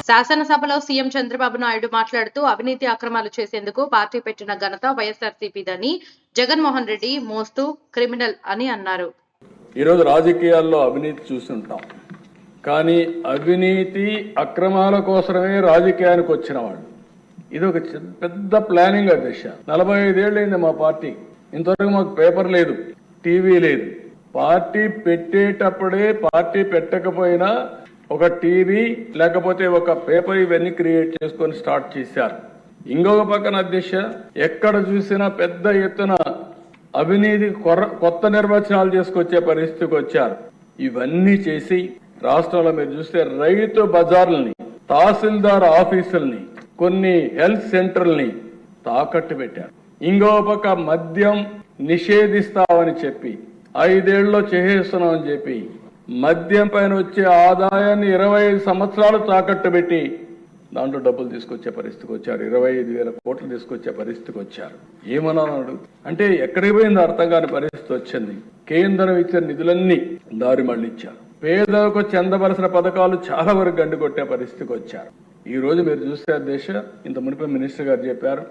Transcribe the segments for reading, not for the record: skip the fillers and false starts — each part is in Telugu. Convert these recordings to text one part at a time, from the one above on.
శాసనసభలో సీఎం చంద్రబాబు నాయుడు మాట్లాడుతూ అవినీతి అక్రమాలు చేసేందుకు పార్టీ పెట్టిన ఘనత వైఎస్ఆర్సీపీదని, జగన్మోహన్ రెడ్డి మోస్తూ క్రిమినల్ అని అన్నారు. ఈరోజు రాజకీయాల్లో అవినీతి చూస్తుంటాం, కానీ అవినీతి అక్రమాల కోసమే రాజకీయానికి వచ్చిన వాళ్ళు. ఇది ఒక పెద్ద ప్లానింగ్ దిశ. 45 ఏళ్ళైంది మా పార్టీ. ఇంతవరకు మాకు పేపర్ లేదు, టీవీ లేదు. పార్టీ పెట్టేటప్పుడే, పార్టీ పెట్టకపోయినా ఒక టీవీ లేకపోతే ఒక పేపర్ ఇవన్నీ క్రియేట్ చేసుకొని స్టార్ట్ చేశారు. ఇంకొక పక్కన అధ్యక్ష, ఎక్కడ చూసినా పెద్ద ఎత్తున అవినీతి కొత్త నిర్వచనాలు చేసుకొచ్చే పరిస్థితికి వచ్చారు. ఇవన్నీ చేసి రాష్ట్రంలో మీరు చూస్తే రైతు బజార్లని, తహసీల్దార్ ఆఫీసుల్ని, కొన్ని హెల్త్ సెంటర్లని తాకట్టు పెట్టారు. ఇంకో పక్క మద్యం నిషేధిస్తామని చెప్పి 5 ఏళ్లలో చేసేస్తున్నామని చెప్పి మద్యం పైన వచ్చే ఆదాయాన్ని 25 సంవత్సరాలు తాకట్టు పెట్టి దాంట్లో డబ్బులు తీసుకొచ్చే పరిస్థితికి వచ్చారు. 25,000 కోట్లు తీసుకొచ్చే పరిస్థితికి వచ్చారు. ఏమన్నాడు అంటే ఎక్కడికి పోయిందో అర్థం కాని పరిస్థితి వచ్చింది. కేంద్రం ఇచ్చిన నిధులన్నీ దారి మళ్లించారు. పేదలకు చెందవలసిన పథకాలు చాలా వరకు గండి కొట్టే పరిస్థితికి వచ్చారు. ఈ రోజు మీరు చూస్తే దేశ ఇంత మునిపి మినిస్టర్ గారు చెప్పారు,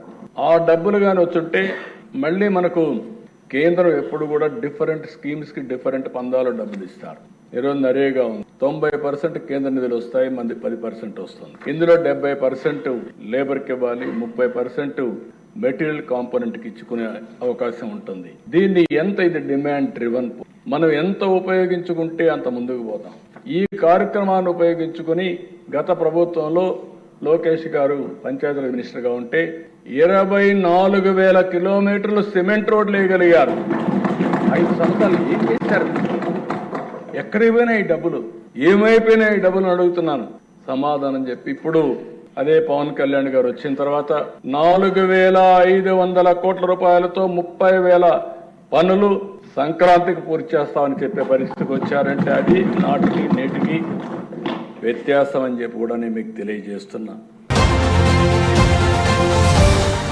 ఆ డబ్బులు కానీ వచ్చుంటే మళ్ళీ మనకు కేంద్రం ఎప్పుడు కూడా డిఫరెంట్ స్కీమ్స్ కి డిఫరెంట్ పందాలు డబ్బులు ఇస్తారు. ఈరోజు నరేగా ఉంది, 90% కేంద్ర నిధులు వస్తాయి, మంది 10% వస్తుంది. ఇందులో 70% లేబర్ కి ఇవ్వాలి, 30% మెటీరియల్ కాంపోనెంట్ కి ఇచ్చుకునే అవకాశం ఉంటుంది. దీన్ని ఎంత ఇది డిమాండ్ డ్రివన్, మనం ఎంత ఉపయోగించుకుంటే అంత ముందుకు పోతాం. ఈ కార్యక్రమాన్ని ఉపయోగించుకుని గత ప్రభుత్వంలో లోకేష్ గారు పంచాయతీరాజ్ మినిస్టర్ గా ఉంటే 24,000 కిలోమీటర్లు సిమెంట్ రోడ్లు వేయగలిగారు. 5 సంవత్సరాలు ఏం చేశారు? ఎక్కడికి పోయినా ఈ డబ్బులు, ఏమైపోయినా ఈ డబ్బులు అడుగుతున్నాను సమాధానం చెప్పి. ఇప్పుడు అదే పవన్ కళ్యాణ్ గారు వచ్చిన తర్వాత 4,500 కోట్ల రూపాయలతో 30,000 పనులు సంక్రాంతికి పూర్తి చేస్తామని చెప్పే పరిస్థితికి వచ్చారంటే అది నాటికి నేటికి వ్యత్యాసం అని చెప్పి కూడా నేను మీకు తెలియజేస్తున్నా.